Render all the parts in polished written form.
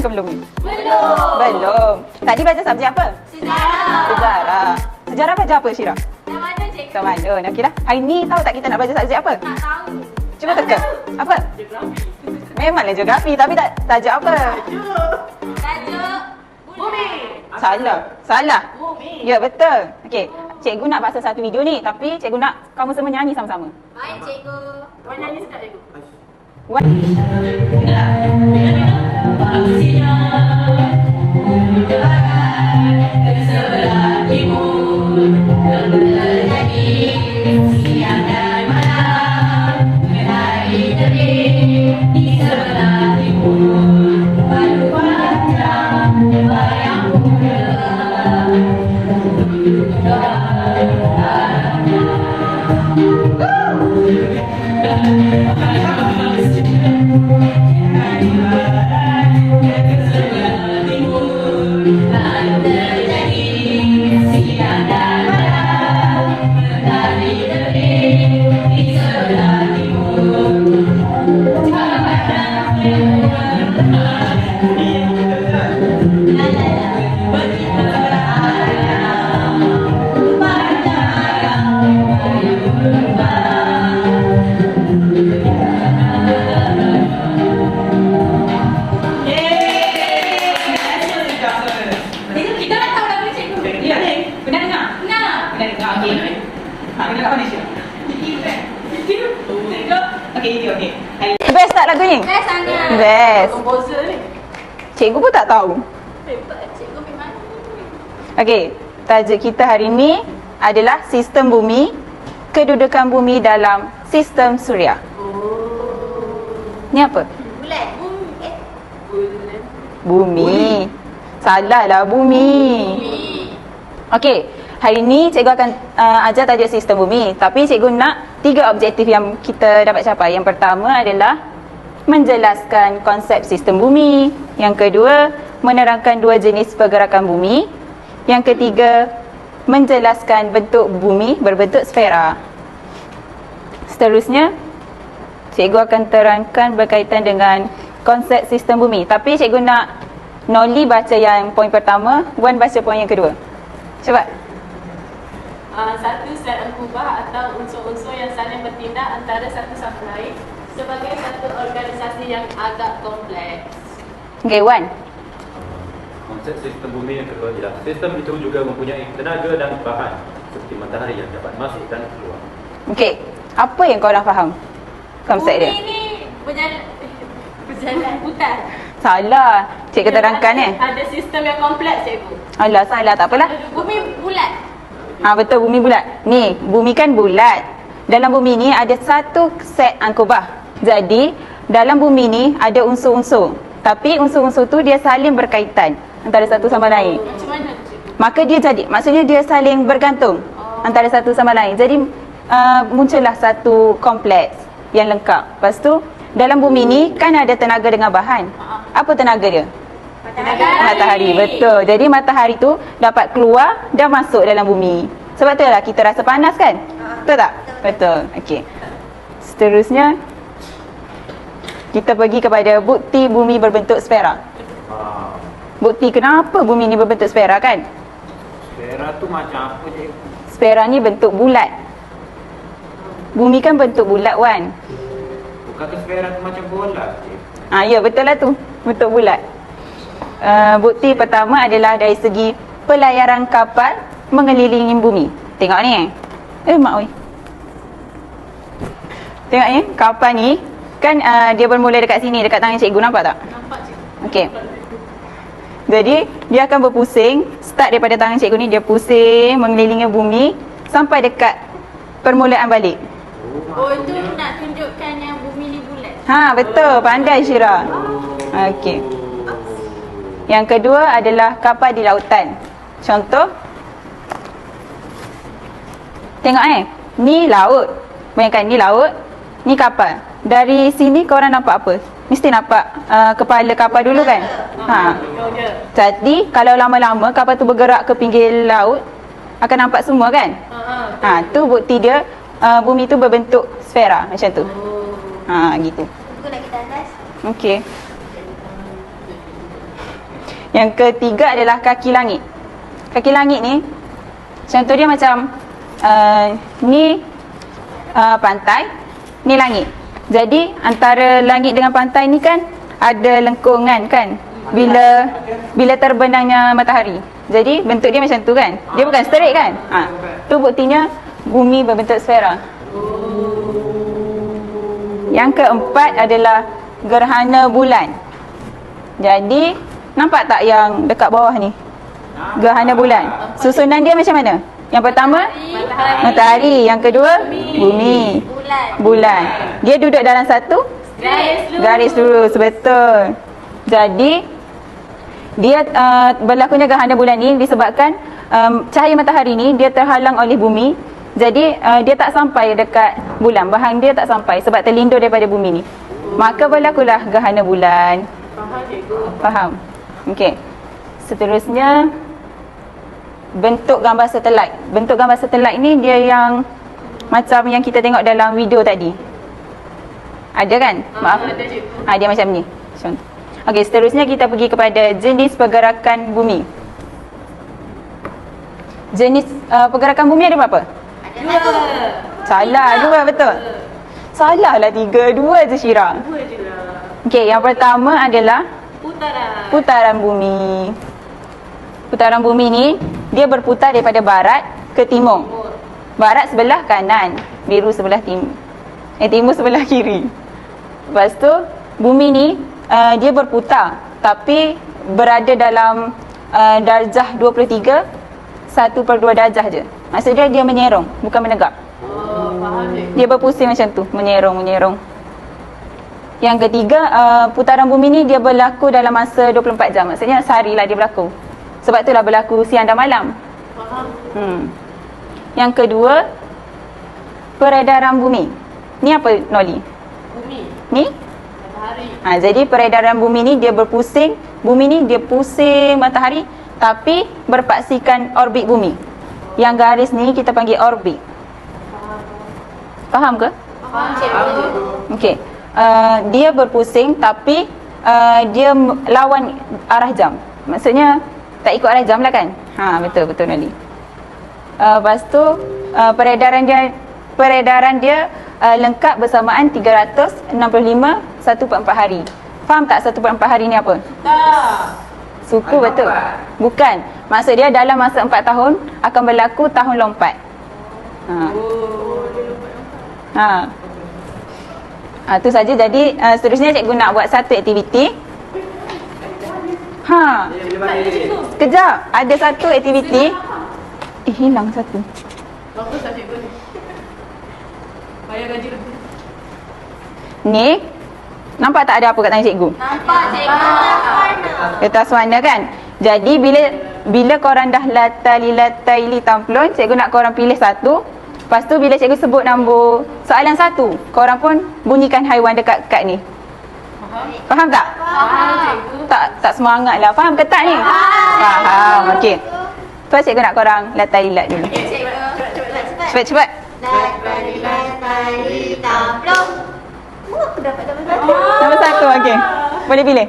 ke belum? Belum. Belum. Tadi baca subjek apa? Sejarah. Sejarah. Sejarah baca apa, Syirah? Tamadun cikgu. Tamadun. Okeylah. Hari ni tahu tak kita nak baca subjek apa? Tak tahu. Cuba teka. Apa? Memanglah geografi tapi tak tajuk apa? Tajuk bumi. Salah. Salah. Bumi. Ya, betul. Okey. Cikgu nak pasal satu video ni tapi cikgu nak kamu semua nyanyi sama-sama. Baik cikgu. Kau nyanyi sedap cikgu. One. Kita dah tahu lagu cikgu. Ya, pernah dengar? Nah. Pernah dengar. Okey. Ha, kita kat mana, Syirah? Okey, itu okey. Best tak lagu ni? Best sangat. Best. Komposer ni. Cikgu pun tak tahu. Hebat cikgu memang. Okey, tajuk kita hari ini adalah sistem bumi, kedudukan bumi dalam sistem suria. Ni apa? Bulat. Bumi. Bumi. Salahlah, bumi. Okey, hari ini cikgu akan ajar tajuk sistem bumi. Tapi cikgu nak 3 objektif yang kita dapat capai. Yang pertama adalah menjelaskan konsep sistem bumi. Yang kedua, menerangkan 2 jenis pergerakan bumi. Yang ketiga, menjelaskan bentuk bumi berbentuk sfera. Seterusnya, cikgu akan terangkan berkaitan dengan konsep sistem bumi. Tapi cikgu nak Noli baca yang poin pertama, Wan baca poin yang kedua. Cepat. Satu set angkubah atau unsur-unsur yang saling bertindak antara satu sama lain sebagai satu organisasi yang agak kompleks. Okay, Wan. Konsep sistem bumi yang kedua ialah sistem itu juga mempunyai tenaga dan bahan seperti matahari yang dapat masuk dan keluar. Okay, apa yang kau dah faham konsep dia? Bumi ni berjalan putar. Salah. Cikgu terangkan Ada sistem yang kompleks cikgu. Alah, salah, tak apalah. Bumi bulat. Betul, bumi bulat. Ni, bumi kan bulat. Dalam bumi ni ada satu set angkubah. Jadi, dalam bumi ni ada unsur-unsur. Tapi unsur-unsur tu dia saling berkaitan antara satu sama lain. Macam mana tu cikgu? Maka dia jadi, maksudnya dia saling bergantung antara satu sama lain. Jadi muncullah satu kompleks yang lengkap. Lepas tu dalam bumi ni kan ada tenaga dengan bahan. Apa tenaga dia? Matahari. Betul. Jadi matahari tu dapat keluar dan masuk dalam bumi. Sebab tu lah kita rasa panas kan? Betul tak? Betul. Okey. Seterusnya kita pergi kepada bukti bumi berbentuk sfera. Bukti kenapa bumi ni berbentuk sfera kan? Sfera tu macam apa je? Sfera ni bentuk bulat. Bumi kan bentuk bulat, Wan. Bukankah sfera tu macam bola je? Ya, betul lah tu. Bentuk bulat. Bukti pertama adalah dari segi pelayaran kapal mengelilingi bumi. Tengok ni mak oi. Tengok ni, kapal ni kan dia bermula dekat sini, dekat tangan cikgu, nampak tak? Nampak cikgu. Okey. Jadi dia akan berpusing, start daripada tangan cikgu ni, dia pusing mengelilingi bumi sampai dekat permulaan balik. Oh, itu nak tunjukkan yang bumi ni bulat. Betul, pandai Syirah. Okey. Yang kedua adalah kapal di lautan. Contoh, tengok ni laut. Bayangkan ni laut, ni kapal. Dari sini korang nampak apa? Mesti nampak kepala kapal dulu kan? Jadi kalau lama-lama kapal tu bergerak ke pinggir laut, akan nampak semua kan? Tu bukti dia bumi tu berbentuk sfera macam tu. Gitu. Buku nak kita atas. Okey. Yang ketiga adalah kaki langit. Kaki langit ni contoh dia macam ni pantai, ni langit. Jadi antara langit dengan pantai ni kan ada lengkungan kan, bila terbenamnya matahari. Jadi bentuk dia macam tu kan, dia bukan straight kan. Tu buktinya bumi berbentuk sfera. Yang keempat adalah gerhana bulan. Jadi nampak tak yang dekat bawah ni, gerhana bulan? Susunan dia macam mana? Yang pertama matahari, yang kedua bumi, bulan. Dia duduk dalam satu garis lurus, betul. Jadi dia berlakunya gerhana bulan ni disebabkan cahaya matahari ni dia terhalang oleh bumi. Jadi dia tak sampai dekat bulan, bahan dia tak sampai sebab terlindur daripada bumi ni. Maka berlakulah gerhana bulan. Faham cikgu? Faham? Okey. Seterusnya bentuk gambar satelit. Bentuk gambar satelit ni dia yang macam yang kita tengok dalam video tadi. Ada kan? Maaf. Ada cikgu. Dia macam ni. Contoh. Okey, seterusnya kita pergi kepada jenis pergerakan bumi. Jenis pergerakan bumi ada berapa? Salah, dua betul. Salah lah tiga, dua je Syira. Dua je lah. Okey, yang pertama adalah Putaran. putaran bumi. Putaran bumi ni dia berputar daripada barat ke timur. Barat sebelah kanan, biru sebelah timur sebelah kiri. Lepas tu bumi ni dia berputar tapi berada dalam darjah 23, 1/2 darjah je. Maksudnya dia menyerong, bukan menegak. Oh, faham cikgu. Dia berpusing macam tu, menyerong. Yang ketiga, putaran bumi ni dia berlaku dalam masa 24 jam. Maksudnya sehari lah dia berlaku. Sebab itulah berlaku siang dan malam. Faham. Yang kedua, peredaran bumi. Ni apa Noli? Bumi. Ni? Matahari. Jadi peredaran bumi ni dia berpusing. Bumi ni dia pusing matahari tapi berpaksikan orbit bumi. Yang garis ni kita panggil orbit. Faham ke? Faham cikgu. Okey. Dia berpusing tapi dia lawan arah jam. Maksudnya tak ikut arah jam lah kan? Betul Noli. Lepas tu peredaran dia lengkap bersamaan 365 1/4 hari. Faham tak 1/4 hari ni apa? Tak. Suku betul? Bukan. Maksud dia dalam masa 4 tahun akan berlaku tahun lompat. Tu saja. Jadi seterusnya cikgu nak buat satu aktiviti. Sekejap. Ada satu aktiviti. Hilang satu. Bagus tak cikgu ni? Bayar gaji lebih. Ni nampak tak ada apa kat tangan cikgu? Nampak cikgu. Kertas warna kan? Jadi bila korang dah latali tamplon, cikgu nak korang pilih satu. Lepas tu bila cikgu sebut nombor soalan satu, korang pun bunyikan haiwan dekat ni. Faham tak? Faham cikgu. Tak semangat lah. Faham ke tak ni? Faham. Okey. First cikgu nak korang latali dulu. Cepat. Latali tamplong. Aku dapat satu. Nombor satu, okey. Boleh pilih.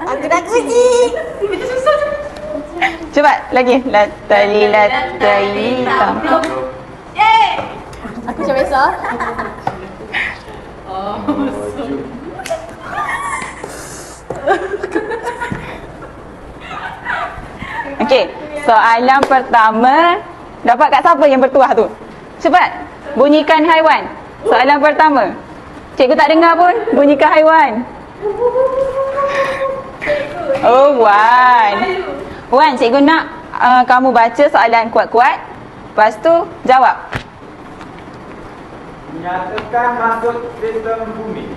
Aku dah kunci. Cepat lagi. Latali tamplong. Aku macam biasa. Okey, soalan pertama dapat kat siapa yang bertuah tu? Cepat, bunyikan haiwan. Soalan pertama. Cikgu tak dengar pun, bunyikan haiwan. Oh, Wan. Wan, cikgu nak kamu baca soalan kuat-kuat. Lepas tu jawab. Nyatakan maksud sistem bumi.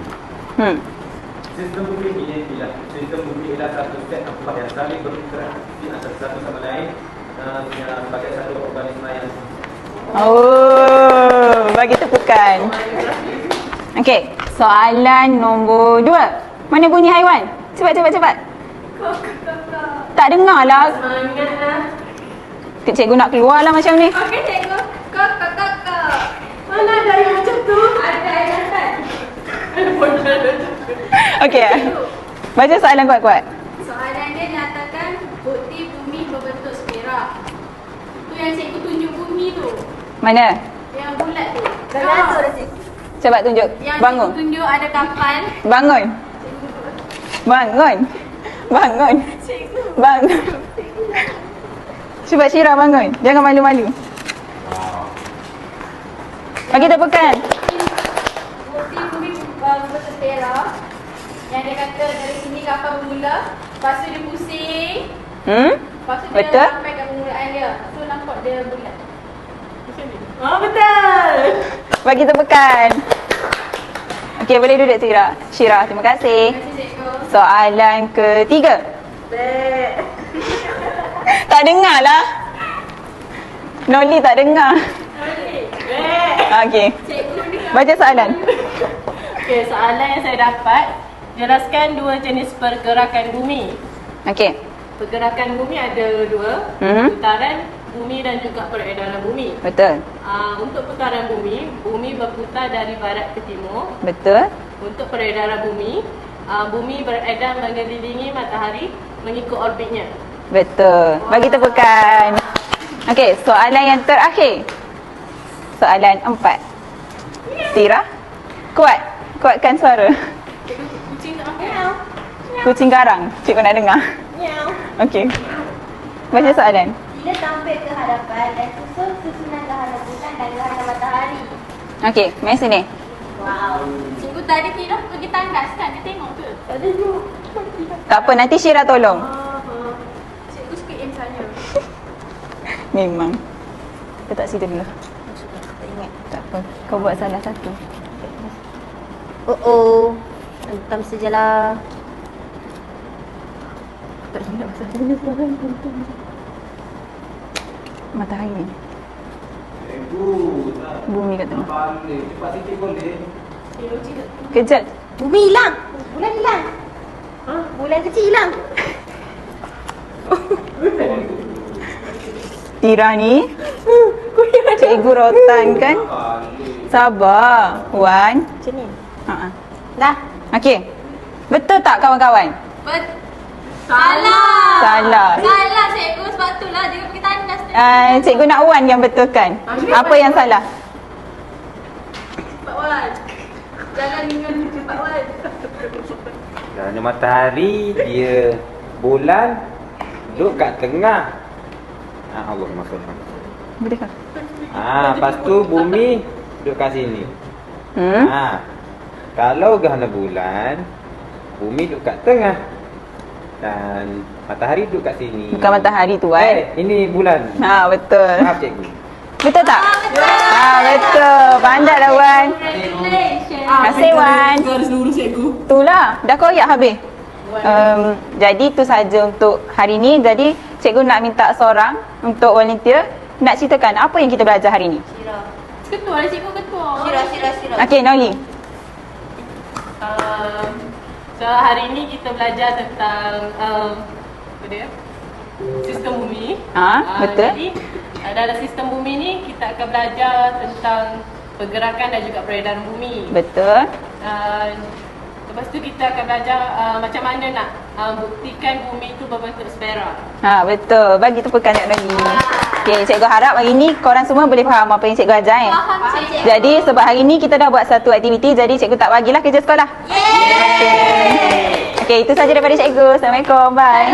Sistem bumi ini ialah sistem bumi ialah satu set tempat yang saling berinteraksi antara satu sama lain sebagai satu organisme yang Bagi tepukan. Okey, soalan nombor 2. Mana bunyi haiwan? Cepat. Tak dengar lah. Semangatlah. Cikgu nak keluar lah macam ni. Okey cikgu. Kakak. Mana ada yang macam tu? Ada yang kan? Okey. Baca soalan kuat-kuat. Soalan dia dia nyatakan bukti bumi berbentuk sfera. Tu yang cikgu tunjuk bumi tu. Mana? Yang bulat tu. Coba tunjuk. Yang Bangun. cikgu tunjuk ada kapal. Bangun. Bangun. Bangun. Bangun. Cuba Syirah bangun. Jangan malu-malu. Bagi tepukan. Bukti bumi berbentuk sfera. Yang dia kata dari sini kapal bermula. Lepas tu dia pusing. Lepas tu dia Betul? sampai ke permulaan dia. Tu nampak dia bulat. Oh, betul. Bagi tepukan. Okey, boleh duduk Syirah. Syirah, terima kasih. Terima kasih cikgu. Soalan ketiga. Tak dengar lah. Noli tak dengar. Okey. Cikgu ni Baca soalan. Okey, soalan yang saya dapat, jelaskan dua jenis pergerakan bumi. Okey. Pergerakan bumi ada dua, putaran bumi dan juga peredaran bumi. Betul. Untuk putaran bumi, bumi berputar dari barat ke timur. Betul. Untuk peredaran bumi, bumi beredar mengelilingi matahari mengikut orbitnya. Betul. Bagi tepukan. Okey, soalan yang terakhir. Soalan 4. Syirah. Kuatkan suara. Kucing tak makan. Kucing garang. Cikgu nak dengar. Okey. Baca soalan. Bila tampil ke hadapan dan susunan gerhana bulan dan gerhana matahari. Okey, mari sini. Wow. Cikgu tadi tidak pergi tandas kan? Dia tengok ke? Tak apa, nanti Syirah tolong. Cikgu suka aim saya. Memang. Letak situ dulu. Tak apa. Kau buat salah satu. Oh. Hentam sajalah. Tak nak pasal ini soalan. Matahari. Bumi kat tengah. Balik. Cepat sikit boleh. Kejap. Bumi hilang. Bulan hilang. Bulan kecil hilang. Tira ni. Cikgu rotan kan? Sabar. Wan. Macam ni. Dah. Okey. Betul tak kawan-kawan? Salah. Salah. Salah cikgu, sebab tu lah dia pergi tandas ni. Cikgu nak Wan yang betulkan. Apa yang salah? Pak Wan. Jalan dengan Pak Wan. Kerana matahari, dia bulan duduk kat tengah. Allah maksudnya. Boleh tak? Lepas tu bumi duduk kat sini. Kalau gerhana bulan, bumi duduk kat tengah. Dan matahari duduk kat sini. Bukan matahari tu, Wan. Ini bulan. Betul. Maaf cikgu. Betul tak? Betul. Pandailah Wan. Congratulations. Terima kasih Wan. Garis lurus cikgu. Itulah. Dah koyak habis. Jadi tu saja untuk hari ni. Jadi cikgu nak minta seorang untuk volunteer nak ceritakan apa yang kita belajar hari ni. Ketua lah cikgu, ketua. Syirah. Okey, Noli. So hari ini kita belajar tentang apa dia? Sistem bumi. Betul. Jadi dalam sistem bumi ni kita akan belajar tentang pergerakan dan juga peredaran bumi. Betul. Lepas tu kita akan belajar macam mana nak buktikan bumi itu berbentuk sfera. Betul. Bagi tepukan Kak Noli. Okey, cikgu harap hari ni korang semua boleh faham apa yang cikgu ajar Faham cikgu. Jadi sebab hari ni kita dah buat satu aktiviti, jadi cikgu tak bagilah kerja sekolah. Okey, itu saja daripada cikgu. Assalamualaikum. Bye.